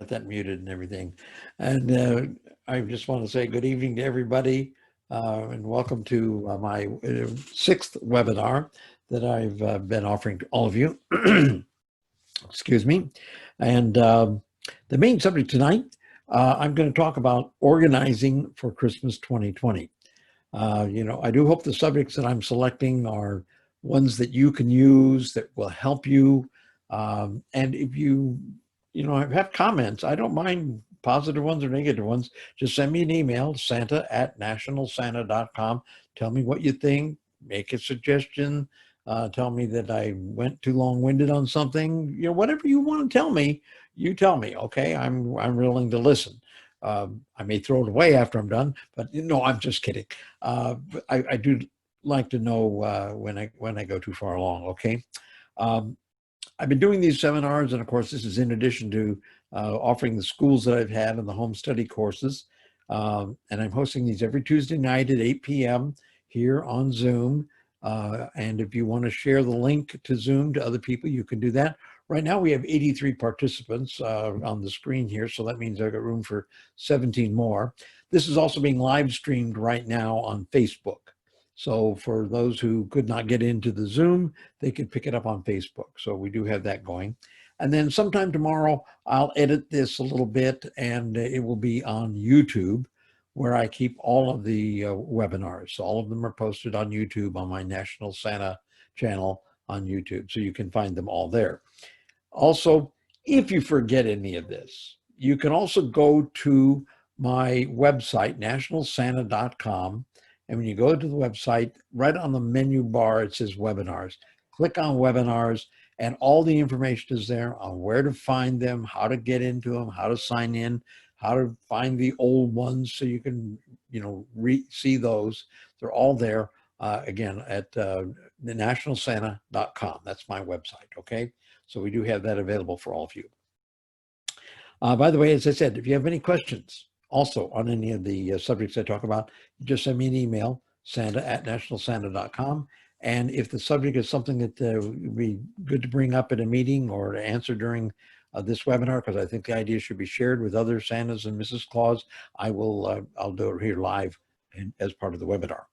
that muted and everything. And I just want to say good evening to everybody and welcome to my sixth webinar that I've been offering to all of you. Excuse me. And the main subject tonight, I'm going to talk about organizing for Christmas 2020. I do hope the subjects that I'm selecting are ones that you can use that will help you. And if you have comments, I don't mind positive ones or negative ones. Just send me an email, santa@nationalsanta.com. Tell me what you think, make a suggestion, tell me that I went too long-winded on something. Whatever you want to tell me, you tell me, okay? I'm willing to listen. I may throw it away after I'm done, but no, I'm just kidding. I do like to know when I go too far along, okay? I've been doing these seminars, and of course, this is in addition to offering the schools that I've had and the home study courses. And I'm hosting these every Tuesday night at 8 p.m. here on Zoom. And if you want to share the link to Zoom to other people, you can do that. Right now, we have 83 participants on the screen here, so that means I've got room for 17 more. This is also being live streamed right now on Facebook. So for those who could not get into the Zoom, they could pick it up on Facebook. So we do have that going. And then sometime tomorrow, I'll edit this a little bit and it will be on YouTube, where I keep all of the webinars. So all of them are posted on YouTube on my National Santa channel on YouTube. So you can find them all there. Also, if you forget any of this, you can also go to my website, nationalsanta.com. And when you go to the website, right on the menu bar, it says webinars. Click on webinars, and all the information is there on where to find them, how to get into them, how to sign in, how to find the old ones so you can, see those. They're all there, again, at nationalsanta.com. That's my website, okay? So we do have that available for all of you. By the way, as I said, if you have any questions also on any of the subjects I talk about, just send me an email, santa@nationalsanta.com. And if the subject is something that would be good to bring up at a meeting or to answer during this webinar, because I think the idea should be shared with other Santas and Mrs. Claus, I'll do it here live as part of the webinar.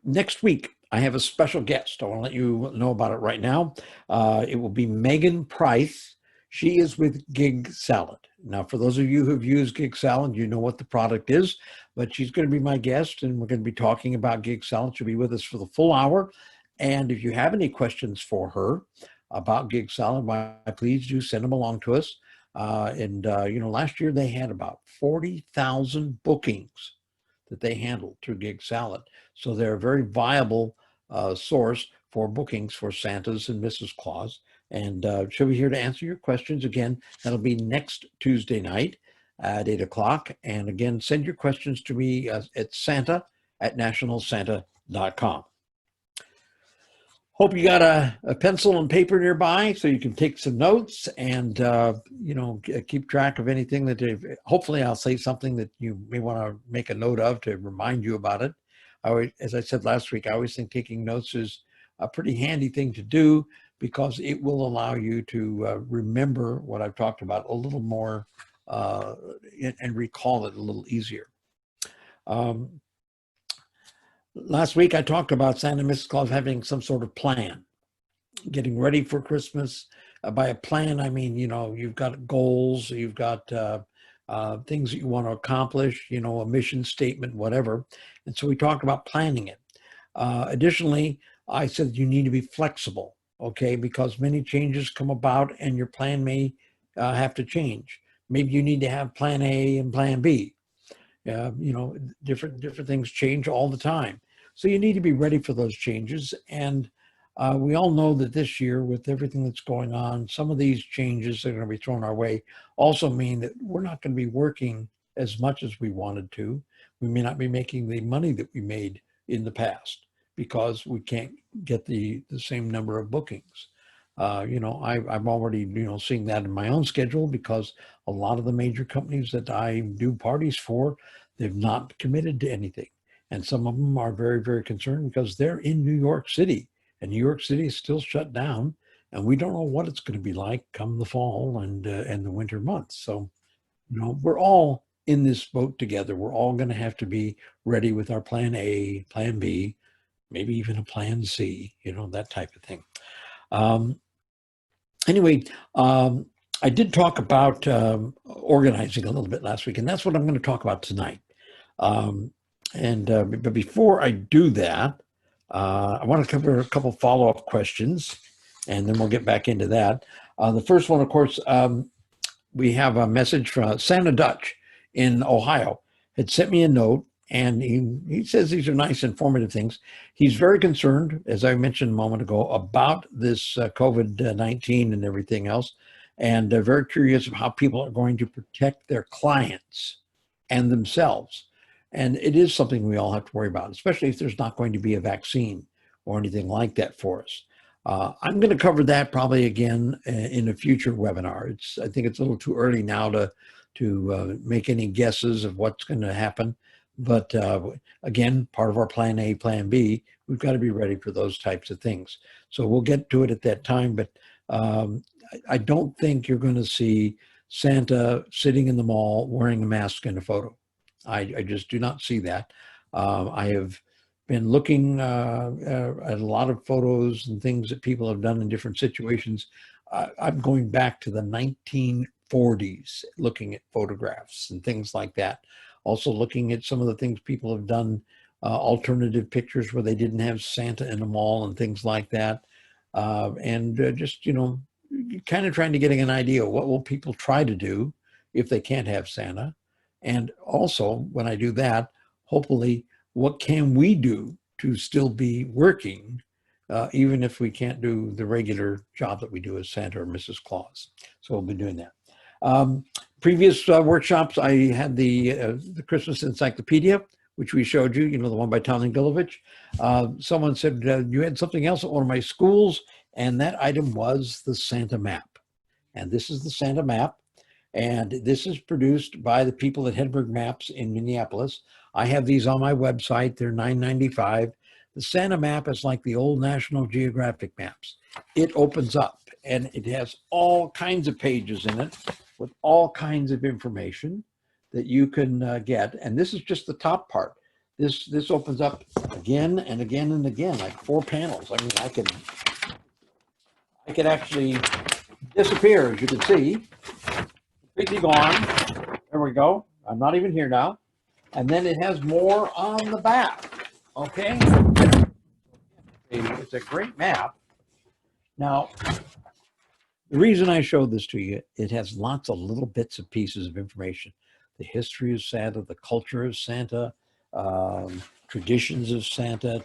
Next week, I have a special guest. I want to let you know about it right now. It will be Megan Price. She is with Gig Salad. Now, for those of you who've used Gig Salad, you know what the product is, but she's going to be my guest, and we're going to be talking about Gig Salad. She'll be with us for the full hour. And if you have any questions for her about Gig Salad, why, please do send them along to us. Last year they had about 40,000 bookings that they handled through Gig Salad. So they're a very viable source for bookings for Santas and Mrs. Claus. And she'll be here to answer your questions. Again, that'll be next Tuesday night at 8 o'clock. And again, send your questions to me at santa@nationalsanta.com. Hope you got a pencil and paper nearby so you can take some notes and, keep track of anything that hopefully I'll say something that you may want to make a note of to remind you about it. As I said last week, I always think taking notes is a pretty handy thing to do because it will allow you to remember what I've talked about a little more and recall it a little easier. Last week, I talked about Santa and Mrs. Claus having some sort of plan, getting ready for Christmas. By a plan, I mean, you've got goals, you've got things that you want to accomplish, a mission statement, whatever. And so we talked about planning it. Additionally, I said you need to be flexible, okay, because many changes come about and your plan may have to change. Maybe you need to have plan A and plan B. Different things change all the time. So you need to be ready for those changes. And we all know that this year, with everything that's going on, some of these changes that are going to be thrown our way also mean that we're not going to be working as much as we wanted to. We may not be making the money that we made in the past because we can't get the same number of bookings. I'm already, seeing that in my own schedule because a lot of the major companies that I do parties for, they've not committed to anything. And some of them are very, very concerned because they're in New York City and New York City is still shut down. and we don't know what it's going to be like come the fall and the winter months. So, we're all in this boat together. We're all going to have to be ready with our plan A, plan B, maybe even a plan C, that type of thing. Anyway, I did talk about organizing a little bit last week, and that's what I'm going to talk about tonight. But before I do that, I want to cover a couple follow-up questions, and then we'll get back into that. The first one, of course, we have a message from Santa Dutch in Ohio. Had sent me a note, and he says these are nice, informative things. He's very concerned, as I mentioned a moment ago, about this COVID-19 and everything else, and very curious of how people are going to protect their clients and themselves. And it is something we all have to worry about, especially if there's not going to be a vaccine or anything like that for us. I'm going to cover that probably again in a future webinar. I think it's a little too early now to make any guesses of what's going to happen. But again, part of our plan A, plan B, we've got to be ready for those types of things. So we'll get to it at that time. But I don't think you're going to see Santa sitting in the mall wearing a mask in a photo. I just do not see that. I have been looking at a lot of photos and things that people have done in different situations. I'm going back to the 1940s, looking at photographs and things like that. Also looking at some of the things people have done, alternative pictures where they didn't have Santa in a mall and things like that. Just, kind of trying to get an idea of what will people try to do if they can't have Santa. And also, when I do that, hopefully, what can we do to still be working, even if we can't do the regular job that we do as Santa or Mrs. Claus? So we'll be doing that. Previous workshops, I had the Christmas Encyclopedia, which we showed you, the one by Tomlin Gilovich. Someone said, you had something else at one of my schools, and that item was the Santa map. And this is the Santa map. And this is produced by the people at Hedberg Maps in Minneapolis. I have these on my website. They're $9.95. The Santa map is like the old National Geographic maps. It opens up and it has all kinds of pages in it with all kinds of information that you can get. And this is just the top part. This opens up again and again and again, like 4 panels. I mean, I could actually disappear, as you can see. Completely gone. There we go. I'm not even here now. And then it has more on the back. Okay. It's a great map. Now, the reason I showed this to you, it has lots of little bits and pieces of information. The history of Santa, the culture of Santa, traditions of Santa,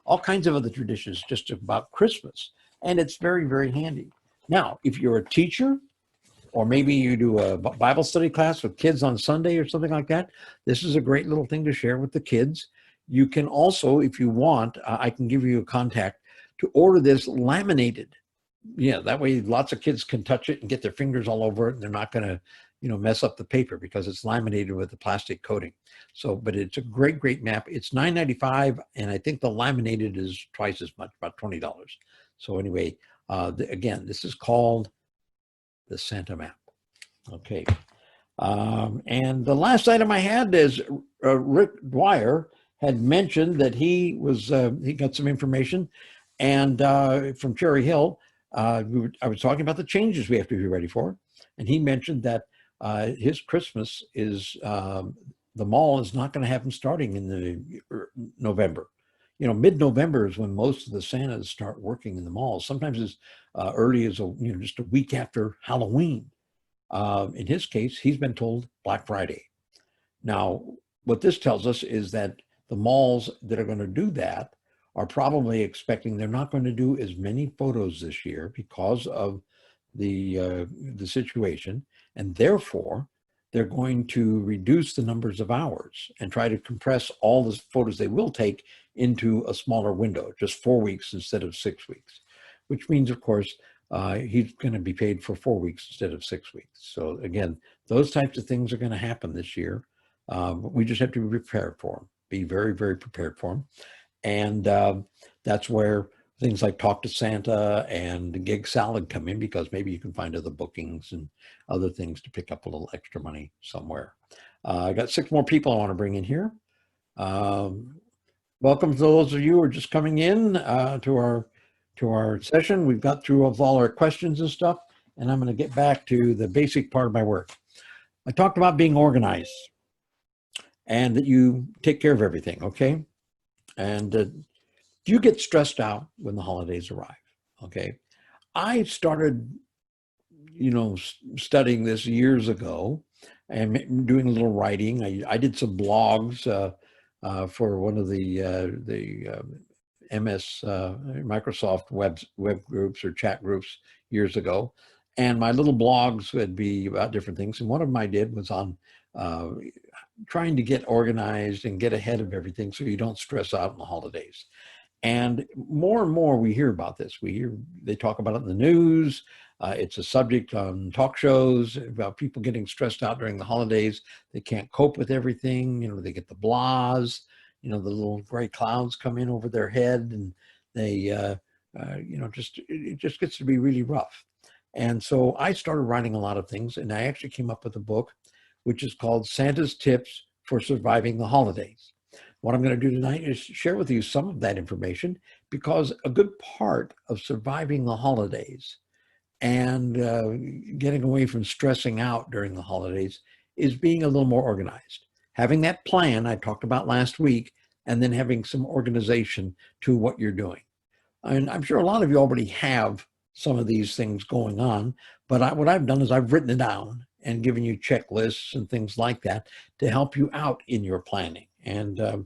all kinds of other traditions just about Christmas. And it's very, very handy. Now, if you're a teacher, or maybe you do a Bible study class with kids on Sunday or something like that, this is a great little thing to share with the kids. You can also, if you want, I can give you a contact to order this laminated. Yeah, that way lots of kids can touch it and get their fingers all over it, and they're not going to, mess up the paper because it's laminated with the plastic coating. So, but it's a great, great map. It's $9.95, and I think the laminated is twice as much, about $20. So anyway, again, this is called the Santa map. Okay. And the last item I had is Rick Dwyer had mentioned that he got some information, and from Cherry Hill, I was talking about the changes we have to be ready for. And he mentioned that his Christmas is, the mall is not going to have him starting in the November. Mid-November is when most of the Santas start working in the malls. Sometimes as early as just a week after Halloween. In his case, he's been told Black Friday. Now, what this tells us is that the malls that are going to do that are probably expecting they're not going to do as many photos this year because of the situation, and therefore they're going to reduce the numbers of hours and try to compress all the photos they will take into a smaller window, just 4 weeks instead of 6 weeks, which means, of course, he's going to be paid for 4 weeks instead of 6 weeks. So again, those types of things are going to happen this year. But we just have to be prepared for them, be very, very prepared for them. And that's where things like Talk to Santa and Gig Salad come in, because maybe you can find other bookings and other things to pick up a little extra money somewhere. I got 6 more people I want to bring in here. Welcome to those of you who are just coming in to our session. We've got through all our questions and stuff, and I'm going to get back to the basic part of my work. I talked about being organized and that you take care of everything, okay? And do you get stressed out when the holidays arrive? Okay. I started, studying this years ago and doing a little writing. I did some blogs for one of the MS Microsoft web groups or chat groups years ago. And my little blogs would be about different things. And one of them I did was on trying to get organized and get ahead of everything so you don't stress out in the holidays. And more we hear about this. They talk about it in the news. It's a subject on talk shows about people getting stressed out during the holidays. They can't cope with everything. They get the blahs. The little gray clouds come in over their head, and they, it just gets to be really rough. And so I started writing a lot of things, and I actually came up with a book, which is called Santa's Tips for Surviving the Holidays. What I'm going to do tonight is share with you some of that information, because a good part of surviving the holidays and getting away from stressing out during the holidays is being a little more organized. Having that plan I talked about last week, and then having some organization to what you're doing. And I'm sure a lot of you already have some of these things going on, but what I've done is I've written it down and given you checklists and things like that to help you out in your planning. And how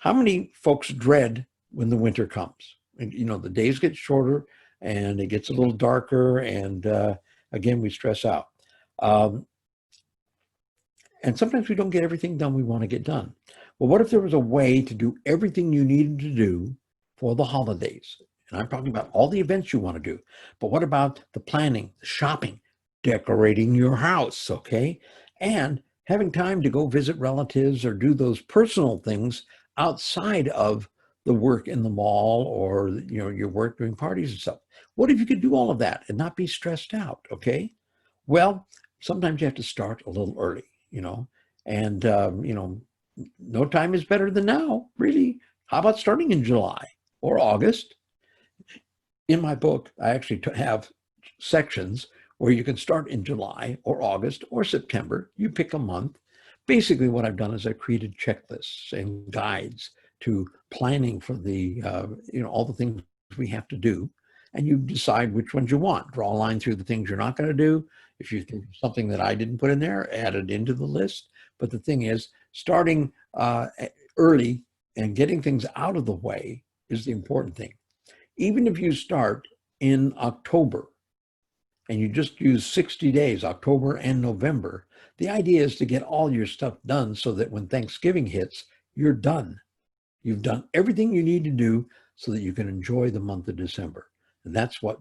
many folks dread when the winter comes? And, the days get shorter and it gets a little darker, and again, we stress out. And sometimes we don't get everything done we want to get done. Well, what if there was a way to do everything you needed to do for the holidays? And I'm talking about all the events you want to do, but what about the planning, the shopping, decorating your house, okay? And having time to go visit relatives or do those personal things outside of the work in the mall or your work doing parties and stuff. What if you could do all of that and not be stressed out, okay? Well, sometimes you have to start a little early, and no time is better than now, really. How about starting in July or August? In my book, I actually have sections where you can start in July or August or September. You pick a month. Basically, what I've done is I've created checklists and guides to planning for the, all the things we have to do. And you decide which ones you want. Draw a line through the things you're not going to do. If you think of something that I didn't put in there, add it into the list. But the thing is, starting early and getting things out of the way is the important thing. Even if you start in October and you just use 60 days, October and November, the idea is to get all your stuff done so that when Thanksgiving hits, you're done. You've done everything you need to do so that you can enjoy the month of December. And that's what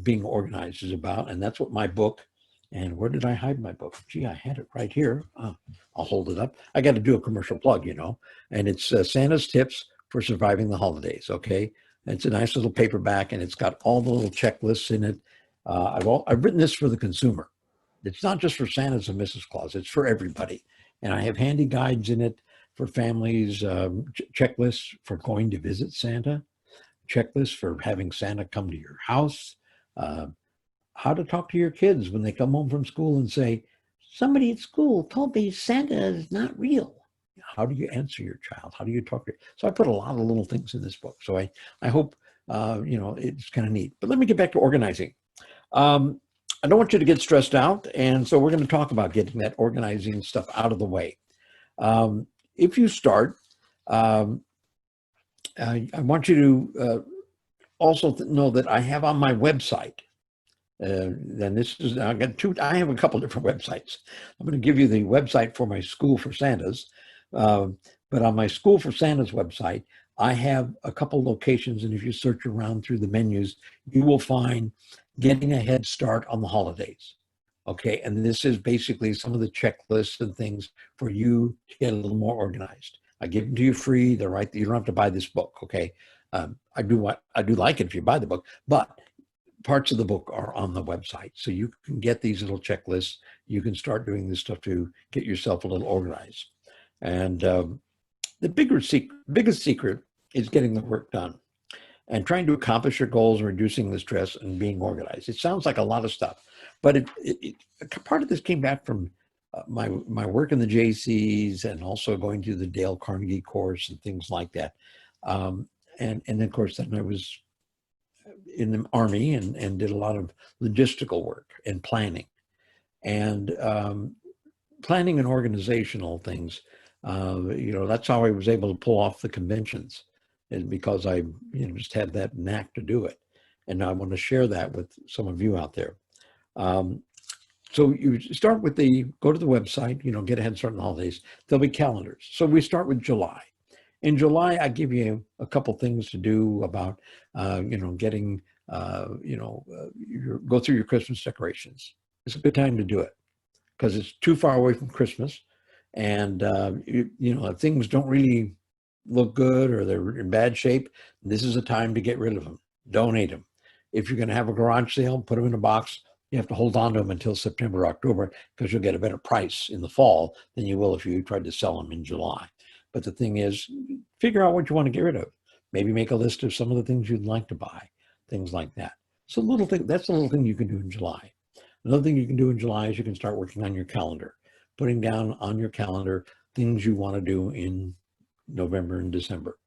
being organized is about. And that's what my book, and where did I hide my book? Gee, I had it right here. I'll hold it up. I got to do a commercial plug, and it's Santa's Tips for Surviving the Holidays, okay? And it's a nice little paperback, and it's got all the little checklists in it. I've written this for the consumer. It's not just for Santa's and Mrs. Claus, it's for everybody. And I have handy guides in it for families, checklists for going to visit Santa, checklists for having Santa come to your house, how to talk to your kids when they come home from school and say, somebody at school told me Santa is not real. How do you answer your child? How do you talk to your... So I put a lot of little things in this book. So I hope, it's kind of neat. But let me get back to organizing. I don't want you to get stressed out. And so we're going to talk about getting that organizing stuff out of the way. If you start, I want you to also know that I have on my website, then this is, I have a couple different websites. I'm going to give you the website for my School for Santas. But on my School for Santas website, I have a couple locations. And if you search around through the menus, you will find Getting a Head Start on the Holidays. Okay. And this is basically some of the checklists and things for you to get a little more organized. I give them to you free. They're right. You don't have to buy this book. Okay. I do like it if you buy the book, but parts of the book are on the website. So you can get these little checklists. You can start doing this stuff to get yourself a little organized. And the biggest secret is getting the work done and trying to accomplish your goals and reducing the stress and being organized. It sounds like a lot of stuff, but part of this came back from my work in the JCs and also going to the Dale Carnegie course and things like that. And of course, then I was in the Army and did a lot of logistical work and planning. And planning and organizational things, that's how I was able to pull off the conventions, is because I just had that knack to do it. And I want to share that with some of you out there. So you start with go to the website, get a head start on the holidays. There'll be calendars. So we start with July. In July, I give you a couple things to do about, getting, go through your Christmas decorations. It's a good time to do it because it's too far away from Christmas. And, if things don't really look good or they're in bad shape, this is a time to get rid of them. Donate them. If you're going to have a garage sale, put them in a box. You have to hold on to them until September, October, because you'll get a better price in the fall than you will if you tried to sell them in July. But the thing is, figure out what you want to get rid of. Maybe make a list of some of the things you'd like to buy, things like that. So that's a little thing you can do in July. Another thing you can do in July is you can start working on your calendar, putting down on your calendar things you want to do in November and December.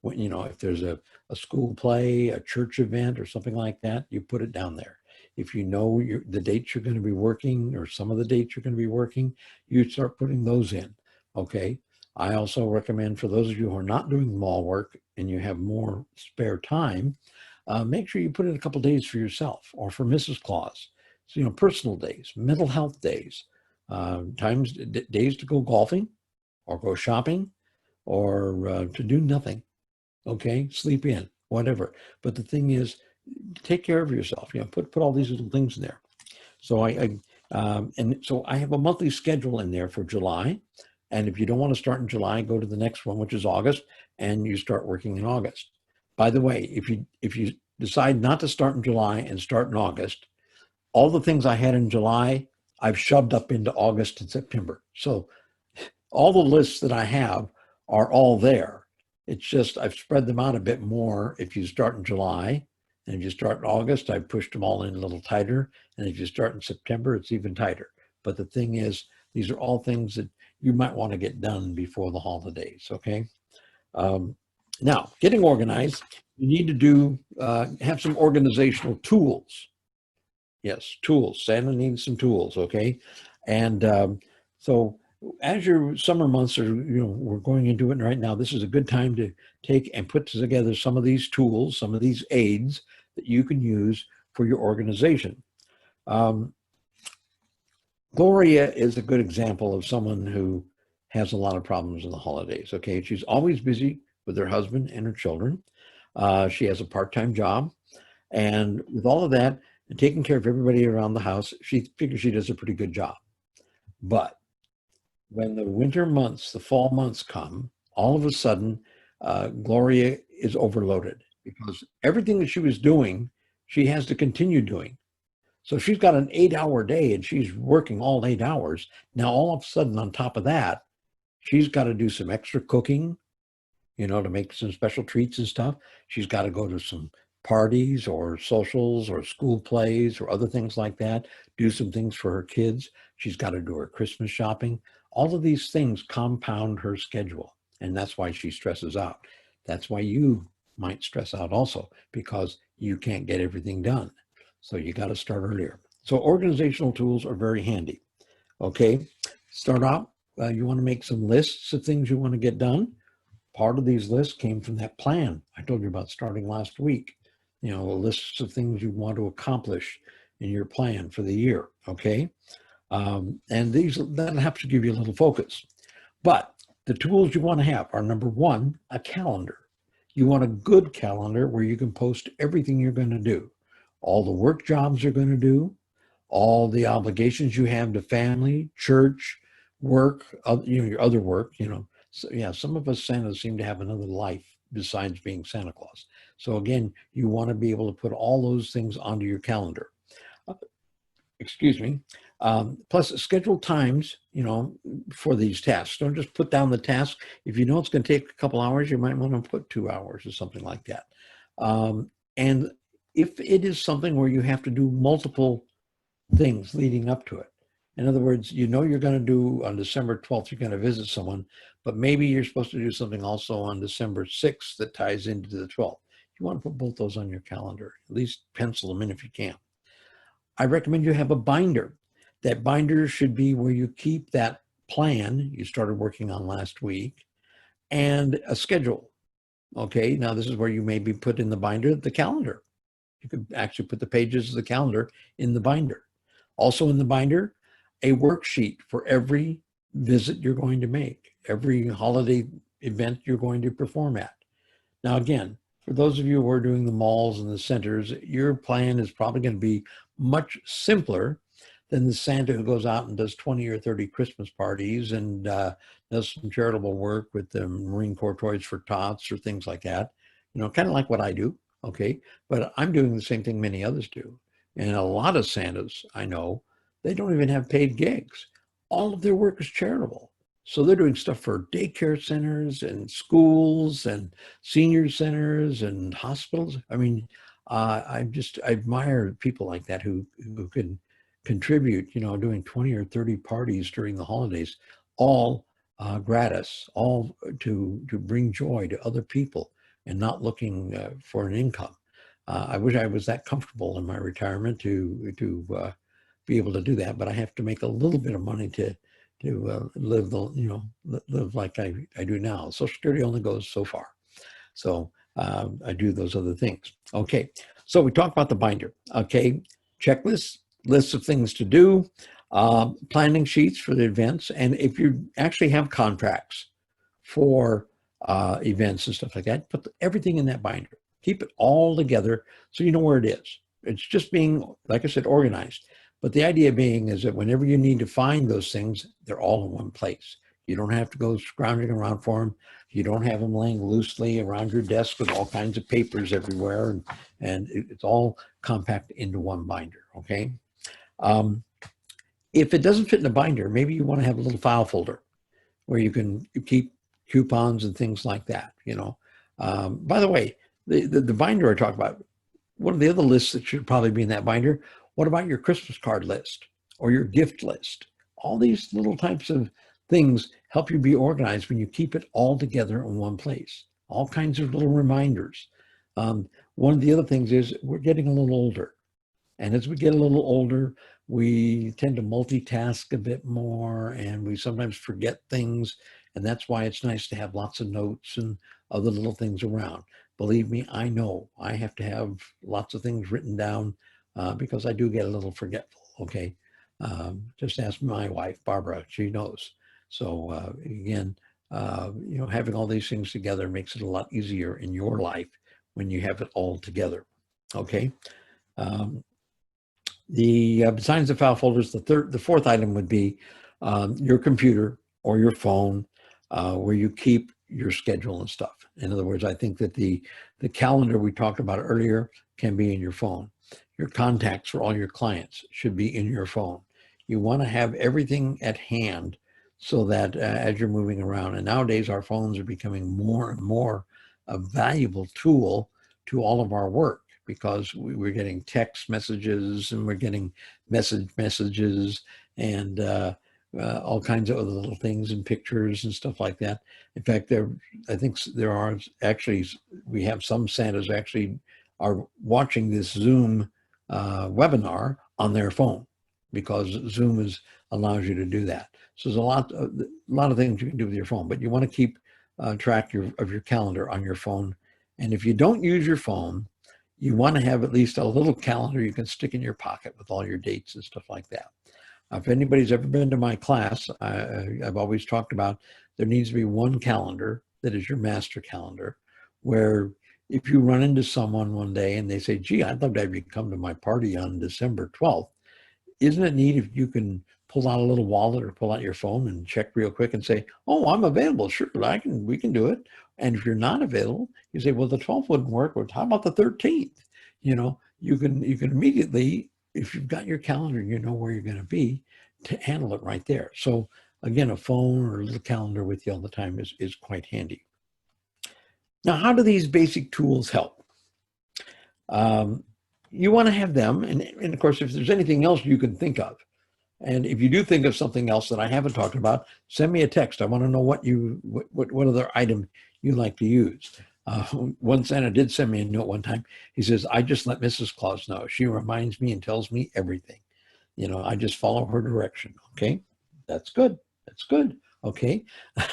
When, if there's a school play, a church event or something like that, you put it down there. If you know the dates you're going to be working or some of the dates you're going to be working, you start putting those in, okay? I also recommend for those of you who are not doing mall work and you have more spare time, make sure you put in a couple days for yourself or for Mrs. Claus. So, personal days, mental health days, days to go golfing or go shopping or to do nothing, okay? Sleep in, whatever. But the thing is, take care of yourself. Put all these little things in there. So so I have a monthly schedule in there for July. And if you don't want to start in July, go to the next one, which is August, and you start working in August. By the way, if you decide not to start in July and start in August, all the things I had in July, I've shoved up into August and September. So all the lists that I have are all there. It's just I've spread them out a bit more if you start in July. And if you start in August, I pushed them all in a little tighter. And if you start in September, it's even tighter. But the thing is, these are all things that you might want to get done before the holidays, okay? Now, getting organized, you need to have some organizational tools. Yes, tools. Santa needs some tools, okay? And so as your summer months are, we're going into it right now, this is a good time to take and put together some of these tools, some of these aids that you can use for your organization. Gloria is a good example of someone who has a lot of problems in the holidays, okay? She's always busy with her husband and her children. She has a part-time job. And with all of that, and taking care of everybody around the house, she figures she does a pretty good job. But when the winter months, the fall months come, all of a sudden, Gloria is overloaded because everything that she was doing, she has to continue doing. So she's got an 8-hour day and she's working all 8 hours. Now, all of a sudden, on top of that, she's got to do some extra cooking, to make some special treats and stuff. She's got to go to some parties or socials or school plays or other things like that, do some things for her kids. She's got to do her Christmas shopping. All of these things compound her schedule. And that's why she stresses out. That's why you might stress out also, because you can't get everything done. So you got to start earlier. So organizational tools are very handy. Okay, start out. You want to make some lists of things you want to get done. Part of these lists came from that plan I told you about starting last week. Lists of things you want to accomplish in your plan for the year. Okay, and that helps to give you a little focus. But the tools you want to have are, number one, a calendar. You want a good calendar where you can post everything you're going to do, all the work jobs you're going to do, all the obligations you have to family, church, work, your other work. So, yeah, some of us Santas seem to have another life besides being Santa Claus. So again, you want to be able to put all those things onto your calendar. Excuse me. Plus schedule times, for these tasks. Don't just put down the task. If you know it's going to take a couple hours, you might want to put 2 hours or something like that. And if it is something where you have to do multiple things leading up to it, in other words, you're going to do on December 12th, you're going to visit someone, but maybe you're supposed to do something also on December 6th that ties into the 12th. You want to put both those on your calendar, at least pencil them in if you can. I recommend you have a binder. That binder should be where you keep that plan you started working on last week and a schedule. Okay, now this is where you maybe put in the binder the calendar. You could actually put the pages of the calendar in the binder. Also in the binder, a worksheet for every visit you're going to make, every holiday event you're going to perform at. Now, again, for those of you who are doing the malls and the centers, your plan is probably going to be much simpler than the Santa who goes out and does 20 or 30 Christmas parties and does some charitable work with the Marine Corps Toys for Tots or things like that. Kind of like what I do, okay? But I'm doing the same thing many others do. And a lot of Santas I know, they don't even have paid gigs. All of their work is charitable. So they're doing stuff for daycare centers and schools and senior centers and hospitals. I mean, I admire people like that who can contribute, doing 20 or 30 parties during the holidays, all gratis, all to bring joy to other people and not looking for an income. I wish I was that comfortable in my retirement to be able to do that, but I have to make a little bit of money to live live like I do now. Social Security only goes so far, so I do those other things. Okay, so we talked about the binder. Okay, checklists, lists of things to do, planning sheets for the events, and if you actually have contracts for events and stuff like that, put everything in that binder. Keep it all together so you know where it is. It's just being, like I said, organized. But the idea being is that whenever you need to find those things, they're all in one place. You don't have to go scrounging around for them. You don't have them laying loosely around your desk with all kinds of papers everywhere. And it's all compact into one binder, okay? If it doesn't fit in a binder, maybe you want to have a little file folder where you can keep coupons and things like that, By the way, the binder I talk about, one of the other lists that should probably be in that binder, what about your Christmas card list or your gift list? All these little types of things help you be organized when you keep it all together in one place. All kinds of little reminders. One of the other things is we're getting a little older. And as we get a little older, we tend to multitask a bit more and we sometimes forget things. And that's why it's nice to have lots of notes and other little things around. Believe me, I know I have to have lots of things written down because I do get a little forgetful, okay? Just ask my wife, Barbara, she knows. So again, having all these things together makes it a lot easier in your life when you have it all together, okay? Besides the file folders, the fourth item would be your computer or your phone where you keep your schedule and stuff. In other words, I think that the calendar we talked about earlier can be in your phone. Your contacts for all your clients should be in your phone. You want to have everything at hand so that as you're moving around, and nowadays our phones are becoming more and more a valuable tool to all of our work because we're getting text messages and we're getting messages and all kinds of other little things and pictures and stuff like that. In fact, I think there are actually, we have some Santas actually are watching this Zoom webinar on their phone because Zoom allows you to do that. So there's a lot of things you can do with your phone, but you want to keep track of your calendar on your phone. And if you don't use your phone, you want to have at least a little calendar you can stick in your pocket with all your dates and stuff like that. If anybody's ever been to my class, I've always talked about there needs to be one calendar that is your master calendar, where if you run into someone one day and they say, gee, I'd love to have you come to my party on December 12th, isn't it neat if you can pull out a little wallet or pull out your phone and check real quick and say, oh, I'm available. Sure, we can do it. And if you're not available, you say, well, the 12th wouldn't work. Well, how about the 13th? You know, you can immediately, if you've got your calendar, you know where you're going to be to handle it right there. So again, a phone or a little calendar with you all the time is quite handy. Now, how do these basic tools help? You want to have them. And of course, if there's anything else you can think of, and if you do think of something else that I haven't talked about, send me a text. I want to know what other item you like to use. One Santa did send me a note one time. He says, I just let Mrs. Claus know. She reminds me and tells me everything. You know, I just follow her direction. Okay, that's good. That's good. Okay.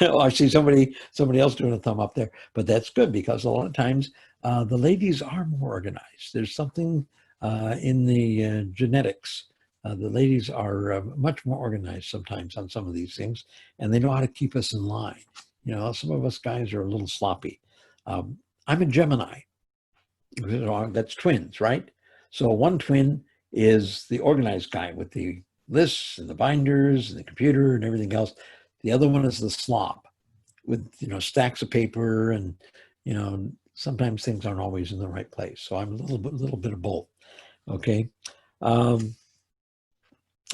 Oh, I see somebody else doing a thumb up there, but that's good because a lot of times the ladies are more organized. There's something in the genetics. The ladies are much more organized sometimes on some of these things, and they know how to keep us in line. You know, some of us guys are a little sloppy. I'm a Gemini. That's twins, right? So one twin is the organized guy with the lists and the binders and the computer and everything else. The other one is the slob with, you know, stacks of paper, and, you know, sometimes things aren't always in the right place. So I'm a little bit of both. Okay.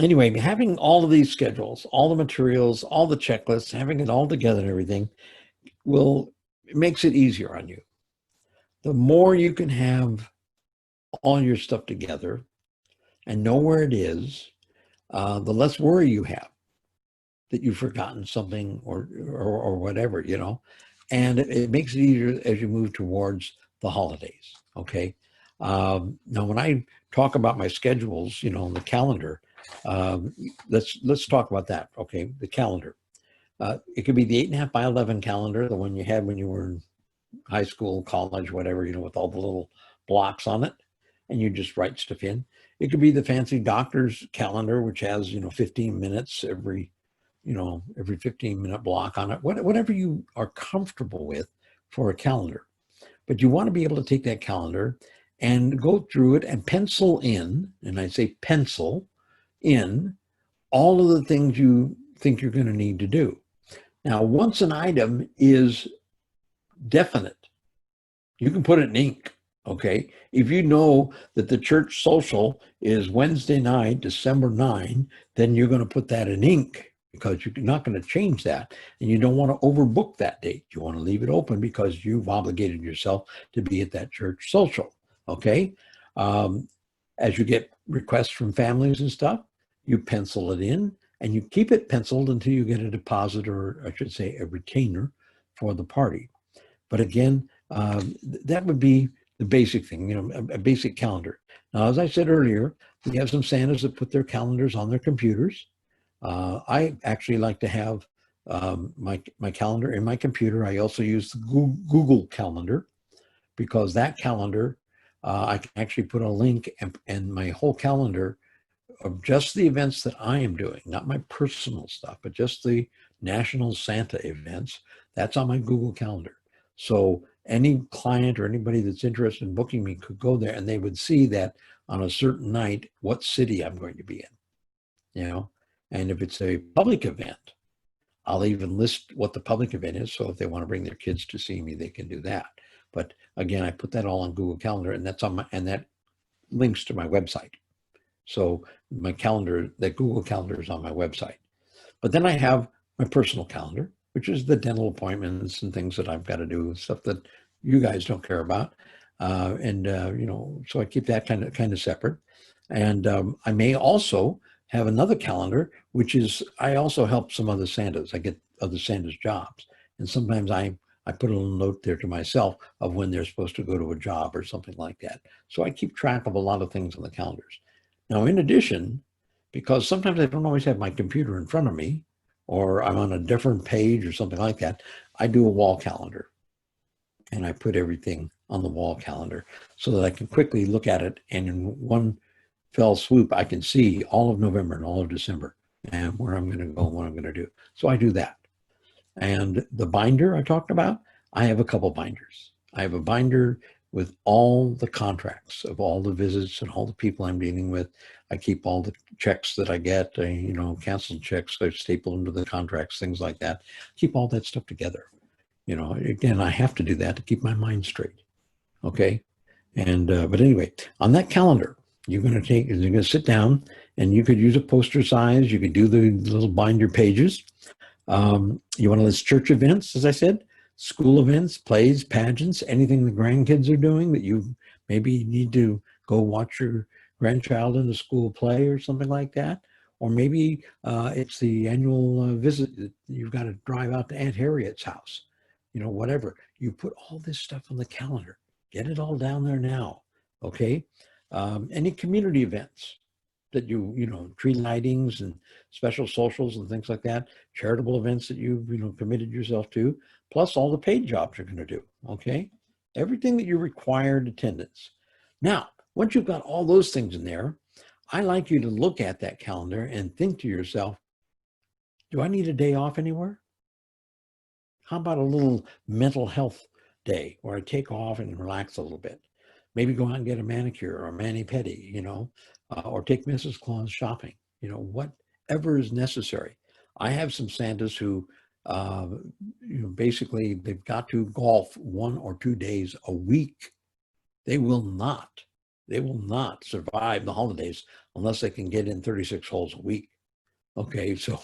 Anyway, having all of these schedules, all the materials, all the checklists, having it all together and everything it makes it easier on you. The more you can have all your stuff together and know where it is, the less worry you have that you've forgotten something or whatever, you know, and it makes it easier as you move towards the holidays. Okay. Now, when I talk about my schedules, you know, on the calendar, let's talk about that. Okay. The calendar. It could be the 8.5 by 11 calendar, the one you had when you were in high school, college, whatever, you know, with all the little blocks on it, and you just write stuff in. It could be the fancy doctor's calendar, which has, you know, 15 minutes every 15-minute block on it, whatever you are comfortable with for a calendar. But you want to be able to take that calendar and go through it and pencil in, and I say pencil in, all of the things you think you're going to need to do. Now, once an item is definite, you can put it in ink. Okay. If you know that the church social is Wednesday night, December 9, then you're going to put that in ink because you're not going to change that. And you don't want to overbook that date. You want to leave it open because you've obligated yourself to be at that church social. Okay. As you get requests from families and stuff, you pencil it in and you keep it penciled until you get a deposit, or I should say a retainer, for the party. But again, that would be the basic thing, you know, a basic calendar. Now, as I said earlier, we have some Santas that put their calendars on their computers. I actually like to have my calendar in my computer. I also use the Google Calendar, because that calendar, I can actually put a link and my whole calendar of just the events that I am doing, not my personal stuff, but just the National Santa events. That's on my Google Calendar. So any client or anybody that's interested in booking me could go there and they would see that on a certain night, what city I'm going to be in, you know. And if it's a public event, I'll even list what the public event is. So if they want to bring their kids to see me, they can do that. But again, I put that all on Google Calendar, and that's on my, and that links to my website. So my calendar, that Google Calendar, is on my website. But then I have my personal calendar, which is the dental appointments and things that I've got to do, stuff that you guys don't care about. You know, so I keep that kind of separate. And I may also have another calendar, which is, I also help some other Santas. I get other Santas jobs. And sometimes I put a little note there to myself of when they're supposed to go to a job or something like that. So I keep track of a lot of things on the calendars. Now, in addition, because sometimes I don't always have my computer in front of me, or I'm on a different page or something like that, I do a wall calendar. And I put everything on the wall calendar so that I can quickly look at it, and in one fell swoop, I can see all of November and all of December and where I'm going to go and what I'm going to do. So I do that. And the binder I talked about, I have a couple binders. I have a binder with all the contracts of all the visits and all the people I'm dealing with. I keep all the checks that I get, canceled checks. I staple them to the contracts, things like that. Keep all that stuff together. Again, I have to do that to keep my mind straight. Okay. But anyway, on that calendar, you're going to sit down, and you could use a poster size. You could do the little binder pages. You want to list church events, as I said, school events, plays, pageants, anything the grandkids are doing that you maybe need to go watch your grandchild in a school play or something like that. Or maybe it's the annual visit that you've got to drive out to Aunt Harriet's house. Whatever. You put all this stuff on the calendar. Get it all down there now, okay? Any community events that tree lightings and special socials and things like that, charitable events that you've committed yourself to, plus all the paid jobs you're going to do, okay? Everything that you required attendance. Now, once you've got all those things in there, I like you to look at that calendar and think to yourself, do I need a day off anywhere? How about a little mental health day where I take off and relax a little bit? Maybe go out and get a manicure or a mani-pedi, or take Mrs. Claus shopping, whatever is necessary. I have some Santas who, basically they've got to golf 1 or 2 days a week. They will not survive the holidays unless they can get in 36 holes a week. Okay, so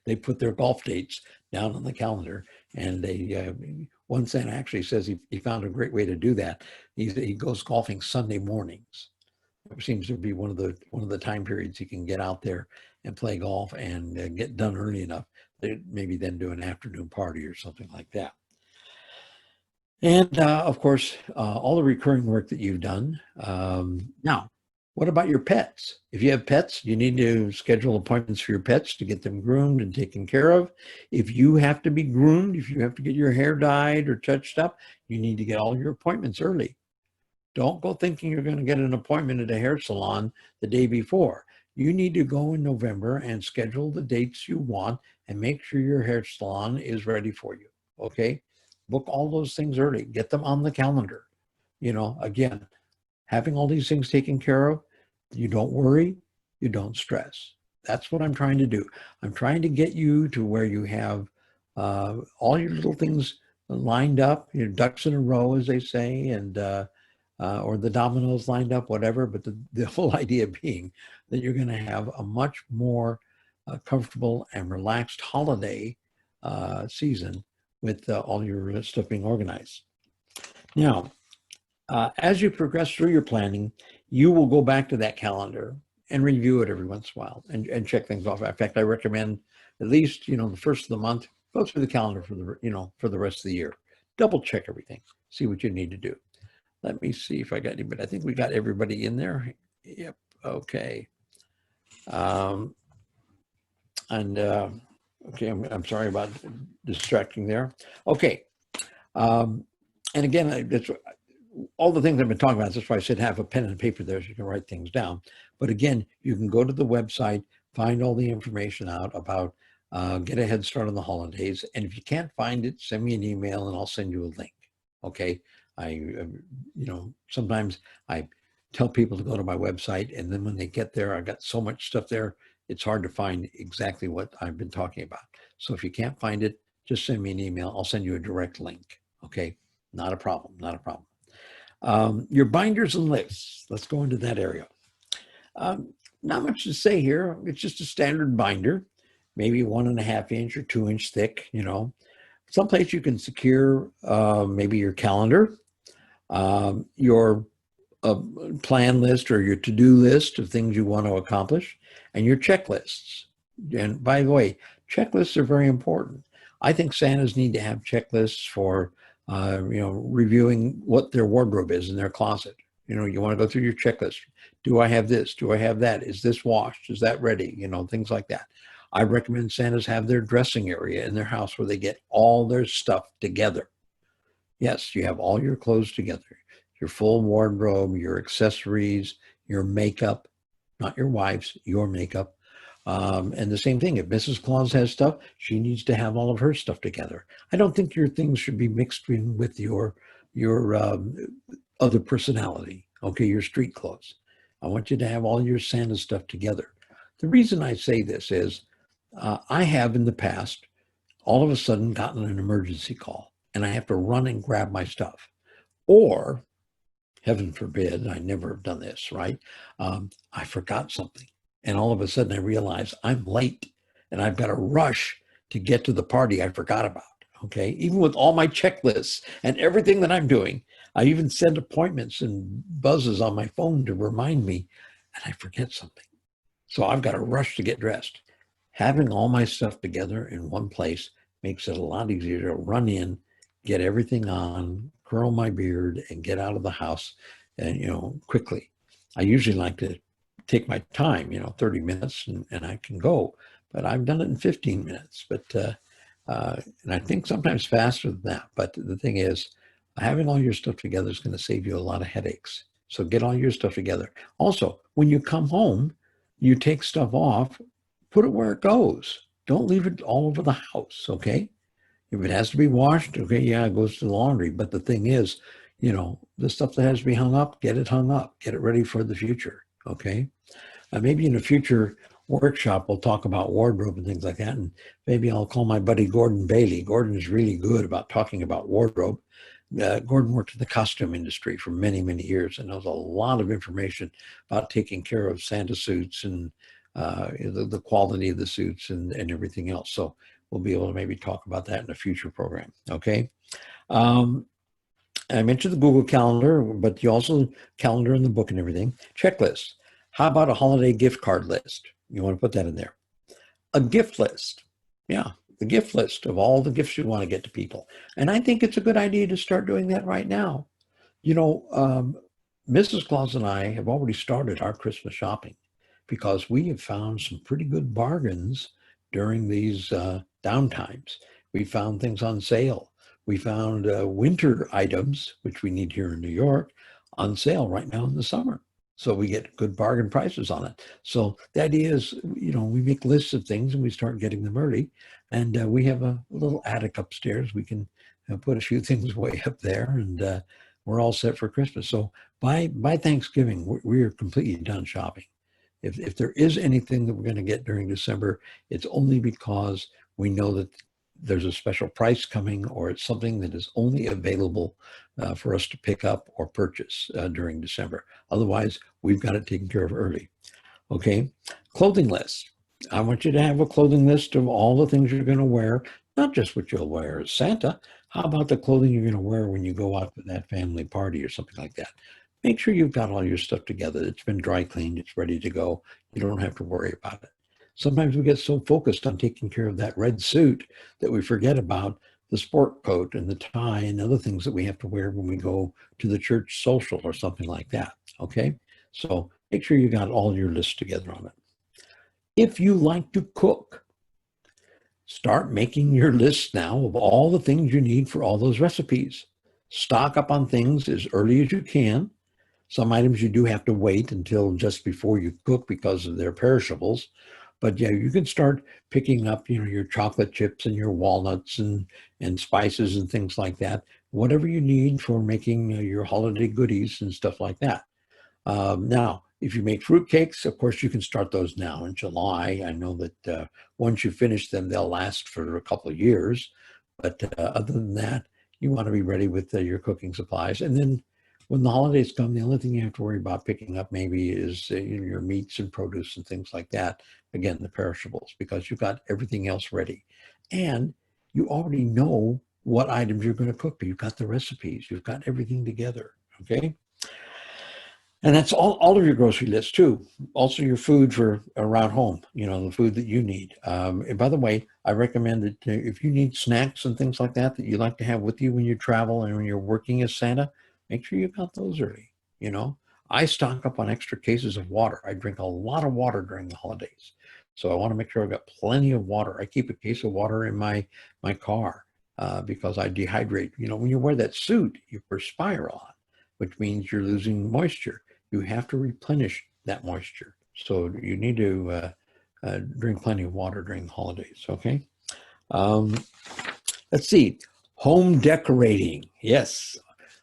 they put their golf dates down on the calendar, and one Santa actually says he found a great way to do that. He goes golfing Sunday mornings. It seems to be one of the time periods he can get out there and play golf and get done early enough. They maybe then do an afternoon party or something like that. And of course, all the recurring work that you've done. Now, what about your pets? If you have pets, you need to schedule appointments for your pets to get them groomed and taken care of. If you have to be groomed, if you have to get your hair dyed or touched up, you need to get all your appointments early. Don't go thinking you're going to get an appointment at a hair salon the day before. You need to go in November and schedule the dates you want and make sure your hair salon is ready for you. Okay? Book all those things early. Get them on the calendar. Again, having all these things taken care of, you don't worry, you don't stress. That's what I'm trying to do. I'm trying to get you to where you have all your little things lined up, your ducks in a row, as they say, and or the dominoes lined up, whatever. But the whole idea being that you're going to have a much more comfortable and relaxed holiday season with all your stuff being organized. Now, as you progress through your planning, you will go back to that calendar and review it every once in a while and check things off. In fact, I recommend at least, the first of the month, go through the calendar for the rest of the year. Double check everything, see what you need to do. Let me see if I got anybody. I think we got everybody in there. Yep. Okay. Okay. I'm sorry about distracting there. Okay. And again, that's all the things I've been talking about. That's why I said have a pen and paper there so you can write things down. But again, you can go to the website, find all the information out about get a head start on the holidays. And if you can't find it, send me an email and I'll send you a link. Okay. Sometimes I tell people to go to my website, and then when they get there, I've got so much stuff there, it's hard to find exactly what I've been talking about. So if you can't find it, just send me an email. I'll send you a direct link. Okay. Not a problem. Not a problem. Your binders and lists. Let's go into that area. Not much to say here. It's just a standard binder, maybe 1.5 inch or 2 inch thick, someplace you can secure maybe your calendar, your plan list or your to-do list of things you want to accomplish, and your checklists. And by the way, checklists are very important. I think Santas need to have checklists for reviewing what their wardrobe is in their closet. You want to go through your checklist. Do I have this? Do I have that? Is this washed? Is that ready? Things like that. I recommend Santas have their dressing area in their house where they get all their stuff together. Yes, you have all your clothes together, your full wardrobe, your accessories, your makeup, not your wife's, your makeup. And the same thing, if Mrs. Claus has stuff, she needs to have all of her stuff together. I don't think your things should be mixed in with your your other personality, okay, your street clothes. I want you to have all your Santa stuff together. The reason I say this is I have in the past all of a sudden gotten an emergency call and I have to run and grab my stuff. Or, heaven forbid, I never have done this, right? I forgot something. And all of a sudden I realize I'm late and I've got to rush to get to the party I forgot about. Okay. Even with all my checklists and everything that I'm doing, I even send appointments and buzzes on my phone to remind me, and I forget something. So I've got to rush to get dressed. Having all my stuff together in one place makes it a lot easier to run in, get everything on, curl my beard, and get out of the house, and quickly. I usually like to take my time, 30 minutes, and I can go. But I've done it in 15 minutes. And I think sometimes faster than that. But the thing is, having all your stuff together is going to save you a lot of headaches. So get all your stuff together. Also, when you come home, you take stuff off, put it where it goes. Don't leave it all over the house, okay? If it has to be washed, okay, yeah, it goes to the laundry. But the thing is, the stuff that has to be hung up, get it hung up. Get it ready for the future, okay? Maybe in a future workshop, we'll talk about wardrobe and things like that. And maybe I'll call my buddy Gordon Bailey. Gordon is really good about talking about wardrobe. Gordon worked in the costume industry for many, many years and knows a lot of information about taking care of Santa suits and the quality of the suits and everything else. So we'll be able to maybe talk about that in a future program. Okay. I mentioned the Google Calendar, but you also calendar in the book and everything. Checklist. How about a holiday gift card list? You want to put that in there. A gift list. Yeah, the gift list of all the gifts you want to get to people. And I think it's a good idea to start doing that right now. Mrs. Claus and I have already started our Christmas shopping because we have found some pretty good bargains during these downtimes. We found things on sale. We found winter items, which we need here in New York, on sale right now in the summer. So we get good bargain prices on it. So the idea is, we make lists of things and we start getting them early. And we have a little attic upstairs. We can put a few things way up there, and we're all set for Christmas. So by Thanksgiving, we are completely done shopping. If there is anything that we're going to get during December, it's only because we know that there's a special price coming, or it's something that is only available for us to pick up or purchase during December. Otherwise, we've got it taken care of early. Okay, clothing list. I want you to have a clothing list of all the things you're going to wear, not just what you'll wear as Santa. How about the clothing you're going to wear when you go out to that family party or something like that? Make sure you've got all your stuff together. It's been dry cleaned. It's ready to go. You don't have to worry about it. Sometimes we get so focused on taking care of that red suit that we forget about the sport coat and the tie and other things that we have to wear when we go to the church social or something like that. Okay? So make sure you got all your lists together on it. If you like to cook, start making your list now of all the things you need for all those recipes. Stock up on things as early as you can. Some items you do have to wait until just before you cook because of their perishables. But yeah, you can start picking up, your chocolate chips and your walnuts and spices and things like that. Whatever you need for making your holiday goodies and stuff like that. Now, if you make fruitcakes, of course, you can start those now in July. I know that once you finish them, they'll last for a couple of years. But other than that, you want to be ready with your cooking supplies. And then when the holidays come, the only thing you have to worry about picking up maybe is your meats and produce and things like that. Again, the perishables, because you've got everything else ready. And you already know what items you're going to cook. You've got the recipes. You've got everything together, okay? And that's all of your grocery list too. Also your food for around home, the food that you need. And by the way, I recommend that if you need snacks and things like that you like to have with you when you travel and when you're working as Santa, make sure you've got those early. I stock up on extra cases of water. I drink a lot of water during the holidays. So I want to make sure I've got plenty of water. I keep a case of water in my car because I dehydrate. When you wear that suit, you perspire a lot, which means you're losing moisture. You have to replenish that moisture. So you need to drink plenty of water during the holidays, okay? Let's see, home decorating. Yes,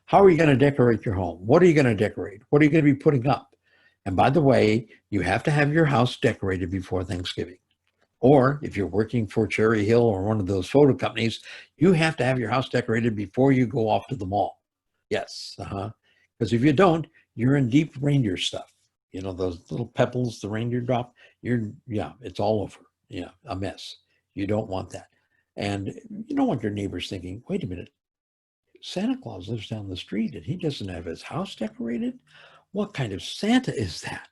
How are you going to decorate your home? What are you going to decorate? What are you going to be putting up? And by the way, you have to have your house decorated before Thanksgiving. Or if you're working for Cherry Hill or one of those photo companies, you have to have your house decorated before you go off to the mall. Yes, because if you don't, you're in deep reindeer stuff. You know, those little pebbles the reindeer drop, yeah, it's all over. Yeah, a mess. You don't want that. And you don't want your neighbors thinking, wait a minute, Santa Claus lives down the street and he doesn't have his house decorated. What kind of Santa is that?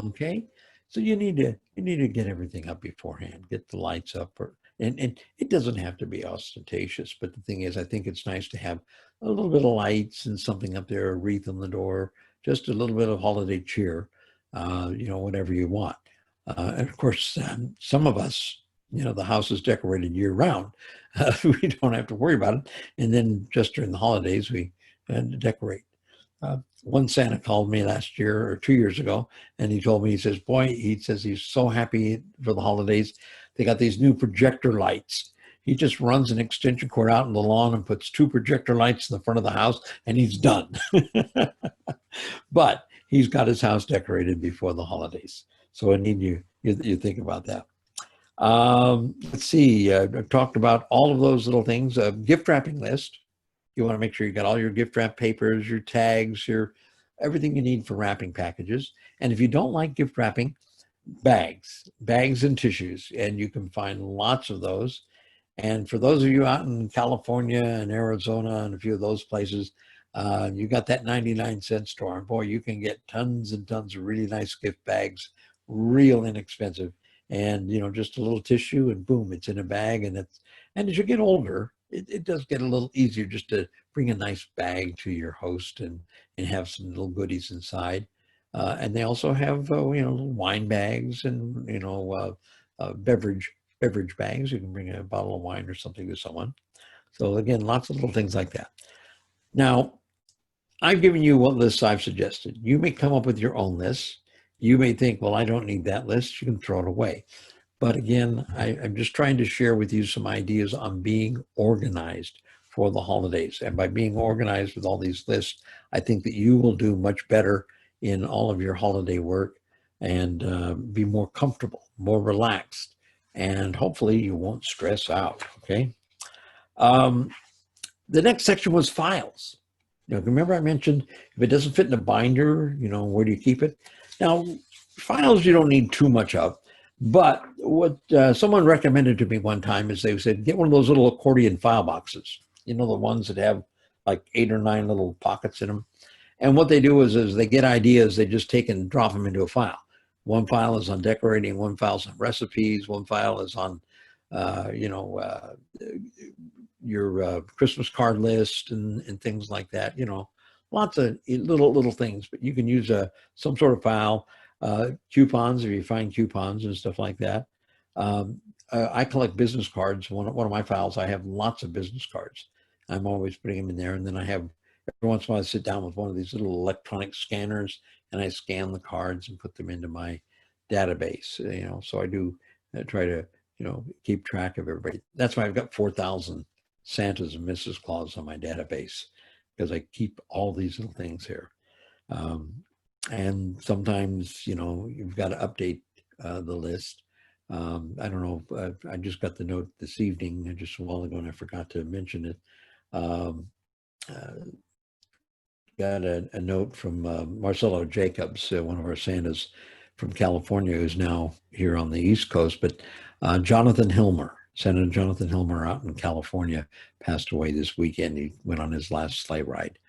Okay. So you need to get everything up beforehand, get the lights up and it doesn't have to be ostentatious, but the thing is, I think it's nice to have a little bit of lights and something up there, a wreath on the door, just a little bit of holiday cheer, whatever you want. And of course, some of us, the house is decorated year round. We don't have to worry about it. And then just during the holidays, we decorate. One Santa called me last year or 2 years ago, and he told me, he says, boy, he says he's so happy for the holidays. They got these new projector lights. He just runs an extension cord out in the lawn and puts two projector lights in the front of the house, and he's done. But he's got his house decorated before the holidays. So I need you think about that. Let's see. I've talked about all of those little things. Gift wrapping list. You want to make sure you got all your gift wrap papers, your tags, your everything you need for wrapping packages. And if you don't like gift wrapping, bags and tissues, and you can find lots of those. And for those of you out in California and Arizona and a few of those places, you got that 99-cent store. And boy, you can get tons and tons of really nice gift bags, real inexpensive. And, just a little tissue and boom, it's in a bag. And as you get older, it does get a little easier just to bring a nice bag to your host and have some little goodies inside. And they also have, little wine bags and, beverage bags. You can bring a bottle of wine or something to someone. So again, lots of little things like that. Now, I've given you what lists I've suggested. You may come up with your own lists. You may think, well, I don't need that list. You can throw it away. But again, I'm just trying to share with you some ideas on being organized for the holidays. And by being organized with all these lists, I think that you will do much better in all of your holiday work and be more comfortable, more relaxed, and hopefully you won't stress out, okay? The next section was files. Remember I mentioned if it doesn't fit in a binder, where do you keep it? Now, files you don't need too much of. But what someone recommended to me one time is they said, get one of those little accordion file boxes, the ones that have like 8 or 9 little pockets in them. And what they do is they get ideas, they just take and drop them into a file. One file is on decorating, one file is on recipes, one file is on, your Christmas card list and things like that, lots of little things, but you can use some sort of file. Coupons, if you find coupons and stuff like that. I collect business cards. One of my files, I have lots of business cards. I'm always putting them in there. And then I have, every once in a while, I sit down with one of these little electronic scanners and I scan the cards and put them into my database, so I do try to, keep track of everybody. That's why I've got 4,000 Santas and Mrs. Claus on my database, because I keep all these little things here. And sometimes, you've got to update the list. I don't know. I just got the note this evening, just a while ago, and I forgot to mention it. Got a note from Marcelo Jacobs, one of our Santas from California, who's now here on the East Coast. But Jonathan Hilmer, Senator Jonathan Hilmer out in California, passed away this weekend. He went on his last sleigh ride.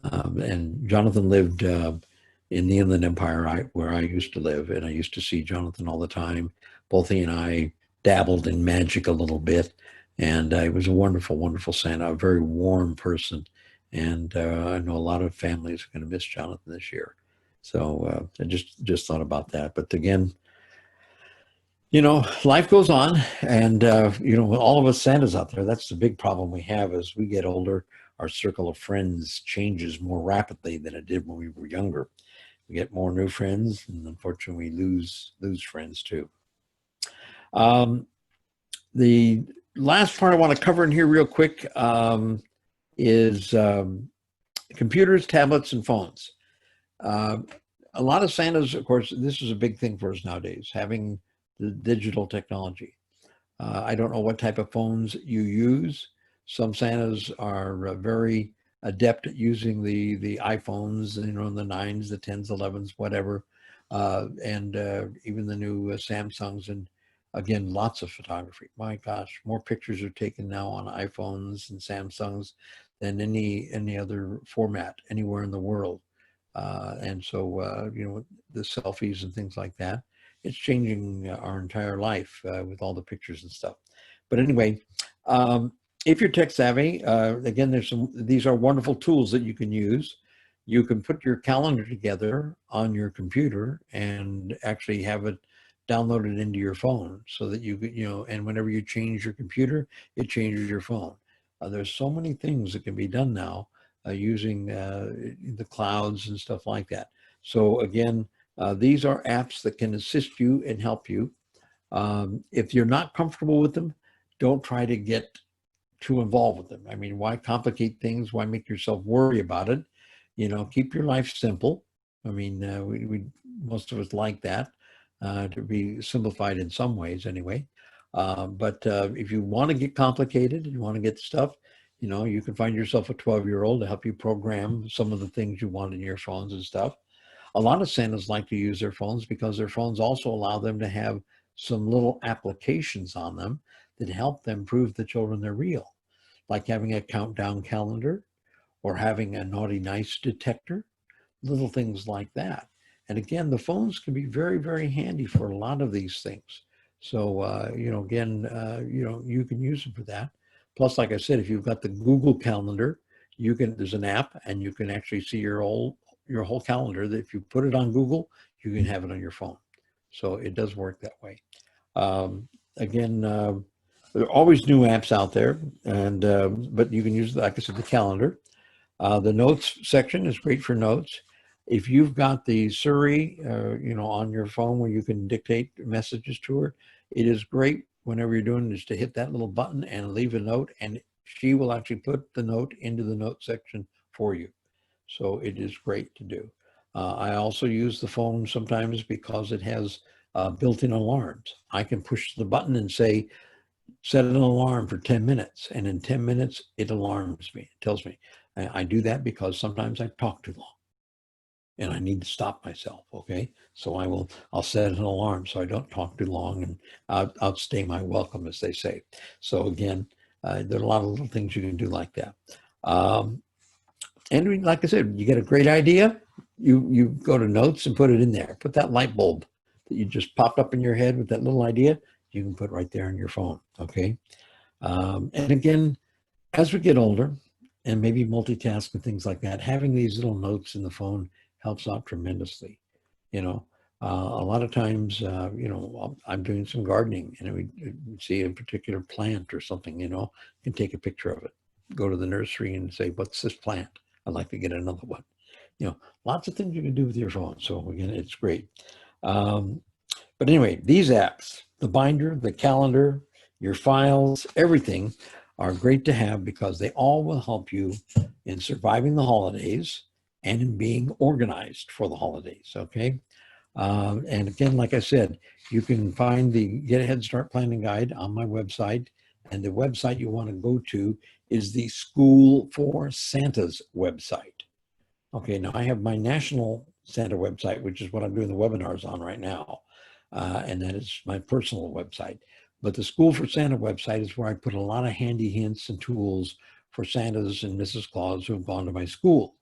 And Jonathan lived in the Inland Empire where I used to live, and I used to see Jonathan all the time. Both he and I dabbled in magic a little bit, and he was a wonderful, wonderful Santa, a very warm person. And I know a lot of families are going to miss Jonathan this year. So I just thought about that. But again, life goes on, and all of us Santas out there, that's the big problem we have as we get older. Our circle of friends changes more rapidly than it did when we were younger. We get more new friends, and unfortunately, we lose friends too. The last part I want to cover in here real quick is computers, tablets, and phones. Uh, a lot of Santas, of course, this is a big thing for us nowadays, having the digital technology. I don't know what type of phones you use. Some Santas are very adept at using the iPhones, you know, the 9s, the 10s, 11s, whatever, and even the new Samsungs. And again, lots of photography. My gosh, more pictures are taken now on iPhones and Samsungs than any other format anywhere in the world. And so, you know, the selfies and things like that, it's changing our entire life with all the pictures and stuff. But anyway, if you're tech savvy, again, these are wonderful tools that you can use. You can put your calendar together on your computer and actually have it downloaded into your phone so that you know, and whenever you change your computer, it changes your phone. There's so many things that can be done now using the clouds and stuff like that. So again, these are apps that can assist you and help you. If you're not comfortable with them, don't try to get too involved with them. I mean, why complicate things? Why make yourself worry about it? You know, keep your life simple. I mean, we most of us like that to be simplified in some ways anyway. But if you want to get complicated, you want to get stuff, you know, you can find yourself a 12-year-old to help you program some of the things you want in your phones and stuff. A lot of Santas like to use their phones because their phones also allow them to have some little applications on them that help them prove the children they're real, like having a countdown calendar or having a naughty nice detector, little things like that. And again, the phones can be very, very handy for a lot of these things. So, you know, again, you know, you can use them for that. Plus, like I said, if you've got the Google Calendar, there's an app and you can actually see your whole calendar. That if you put it on Google, you can have it on your phone. So it does work that way. Again, there are always new apps out there, and but you can use, like I said, the calendar. The notes section is great for notes. If you've got the Siri, you know, on your phone where you can dictate messages to her, it is great whenever you're doing is to hit that little button and leave a note, and she will actually put the note into the note section for you. So it is great to do. I also use the phone sometimes because it has built-in alarms. I can push the button and say, set an alarm for 10 minutes. And in 10 minutes, it alarms me. It tells me. I do that because sometimes I talk too long and I need to stop myself. Okay. So I'll set an alarm so I don't talk too long and outstay my welcome, as they say. So again, there are a lot of little things you can do like that. And like I said, you get a great idea, you go to notes and put it in there. Put that light bulb that you just popped up in your head with that little idea, you can put right there on your phone, okay? And again, as we get older and maybe multitask and things like that, having these little notes in the phone helps out tremendously. You know, a lot of times, you know, I'm doing some gardening and we see a particular plant or something, you know, you can take a picture of it, go to the nursery and say, what's this plant? I'd like to get another one. You know, lots of things you can do with your phone. So again, it's great. But anyway, these apps, the binder, the calendar, your files, everything are great to have because they all will help you in surviving the holidays and in being organized for the holidays, okay? And again, like I said, you can find the Get a Head Start Planning Guide on my website. And the website you want to go to is the School for Santa's website. Okay, now I have my national Santa website, which is what I'm doing the webinars on right now. And that is my personal website. But the School for Santa website is where I put a lot of handy hints and tools for Santas and Mrs. Claus who have gone to my school.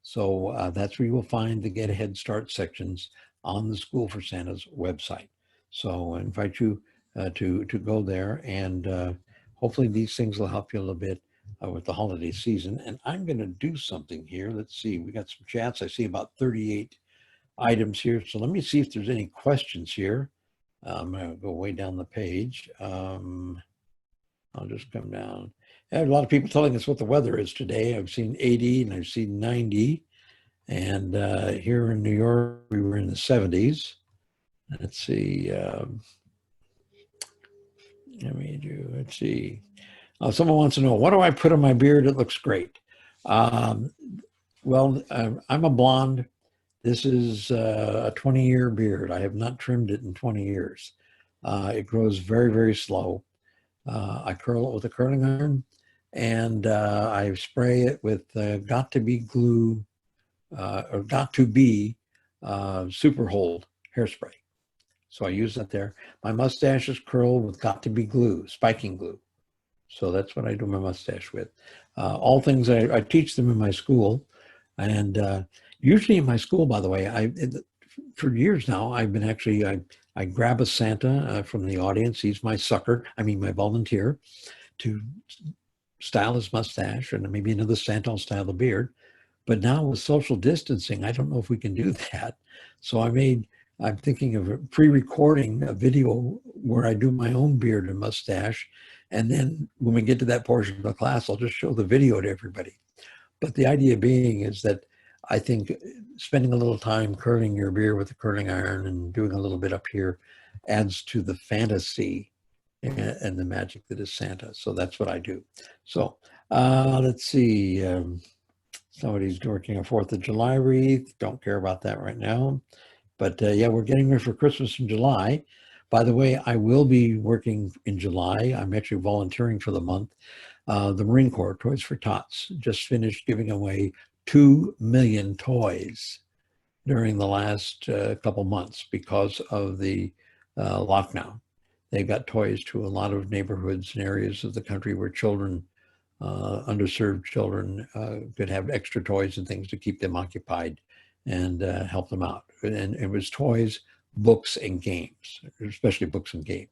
So that's where you will find the Get a Head Start sections on the School for Santa's website. So I invite you to go there, and hopefully these things will help you a little bit with the holiday season. And I'm going to do something here. Let's see, we got some chats. I see about 38 items here. So let me see if there's any questions here. I'm going to go way down the page. I'll just come down. I have a lot of people telling us what the weather is today. I've seen 80 and I've seen 90. And here in New York, we were in the 70s. Let's see. Let's see. Someone wants to know, what do I put on my beard? It looks great. Well, I'm a blonde. This is a 20-year beard. I have not trimmed it in 20 years. It grows very, very slow. I curl it with a curling iron, and I spray it with got to be glue or got to be super hold hairspray. So I use that there. My mustache is curled with got to be glue, spiking glue. So that's what I do my mustache with. All things I teach them in my school. And usually in my school, by the way, for years now, I've been actually, I grab a Santa from the audience. He's my sucker, I mean, my volunteer to style his mustache, and maybe another Santa will style the beard. But now with social distancing, I don't know if we can do that. So I'm thinking of pre-recording a video where I do my own beard and mustache. And then when we get to that portion of the class, I'll just show the video to everybody. But the idea being is that I think spending a little time curling your beard with a curling iron and doing a little bit up here adds to the fantasy and the magic that is Santa. So that's what I do. So let's see. Somebody's working a 4th of July wreath. Don't care about that right now. But yeah, we're getting ready for Christmas in July. By the way, I will be working in July. I'm actually volunteering for the month. The Marine Corps, Toys for Tots, just finished giving away 2 million toys during the last couple months because of the lockdown. They got toys to a lot of neighborhoods and areas of the country where children, underserved children, could have extra toys and things to keep them occupied and help them out. And it was toys, books, and games, especially books and games.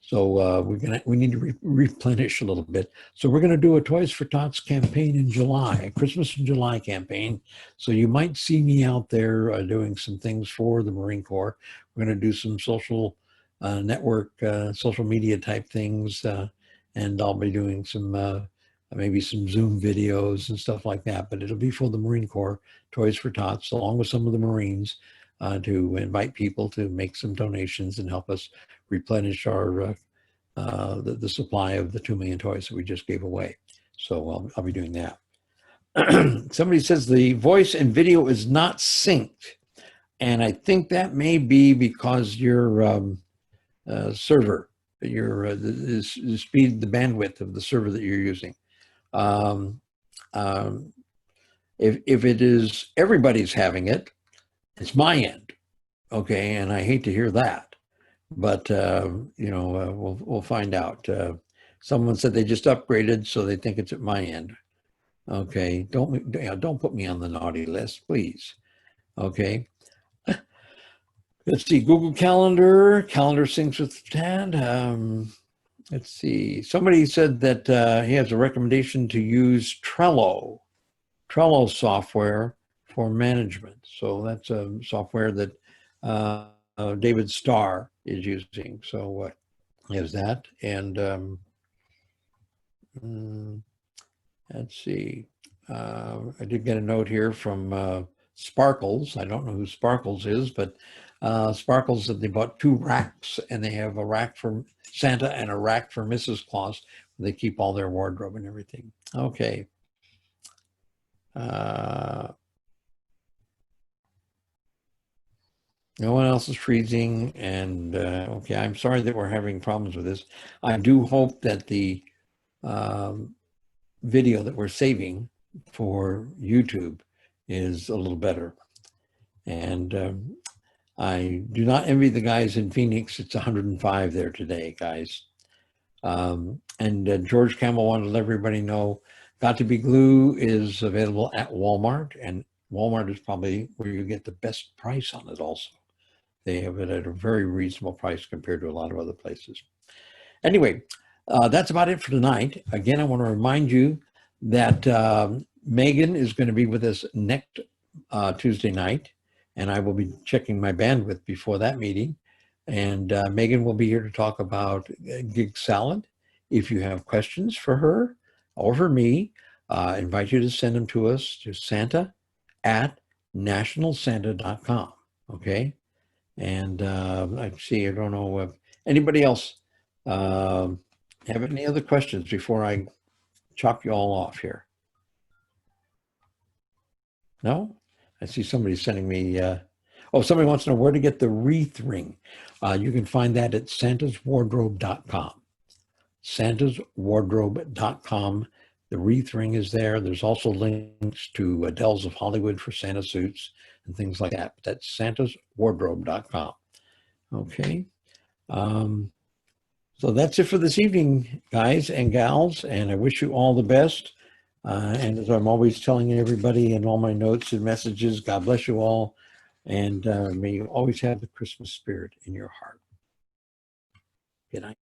So we need to replenish a little bit. So we're going to do a Toys for Tots campaign in July, a Christmas in July campaign. So you might see me out there doing some things for the Marine Corps. We're going to do some social network, social media type things, and I'll be doing some maybe some Zoom videos and stuff like that. But it'll be for the Marine Corps, Toys for Tots, along with some of the Marines, to invite people to make some donations and help us replenish our the supply of the 2 million toys that we just gave away. So I'll be doing that. Somebody says the voice and video is not synced. And I think that may be because your server, the speed, the bandwidth of the server that you're using. Um, if it is everybody's having it, it's my end. Okay, and I hate to hear that. But we'll find out. Someone said they just upgraded, so they think it's at my end. Okay, don't put me on the naughty list, please. Okay, let's see. Google Calendar syncs with Tad. Let's see. Somebody said that he has a recommendation to use Trello software for management. So that's a software that David Starr is using. So is that. And let's see. I did get a note here from Sparkles. I don't know who Sparkles is, but Sparkles said they bought 2 racks, and they have a rack for Santa and a rack for Mrs. Claus. They keep all their wardrobe and everything. Okay. No one else is freezing, and okay, I'm sorry that we're having problems with this. I do hope that the video that we're saving for YouTube is a little better. And I do not envy the guys in Phoenix. It's 105 there today, guys. And George Campbell wanted to let everybody know Got to Be Glue is available at Walmart, and Walmart is probably where you get the best price on it also. They have it at a very reasonable price compared to a lot of other places. Anyway, that's about it for tonight. Again, I want to remind you that Megan is going to be with us next Tuesday night, and I will be checking my bandwidth before that meeting. And Megan will be here to talk about gig salad. If you have questions for her or for me, I invite you to send them to us to santa@nationalsanta.com. Okay. And I see, I don't know if anybody else have any other questions before I chop you all off here. No? I see somebody sending me, oh, somebody wants to know where to get the wreath ring. You can find that at santaswardrobe.com. santaswardrobe.com. The wreath ring is there. There's also links to Adele's of Hollywood for Santa suits and things like that. But that's santaswardrobe.com. Okay. So that's it for this evening, guys and gals, and I wish you all the best. And as I'm always telling everybody in all my notes and messages, God bless you all, and may you always have the Christmas spirit in your heart. Good night.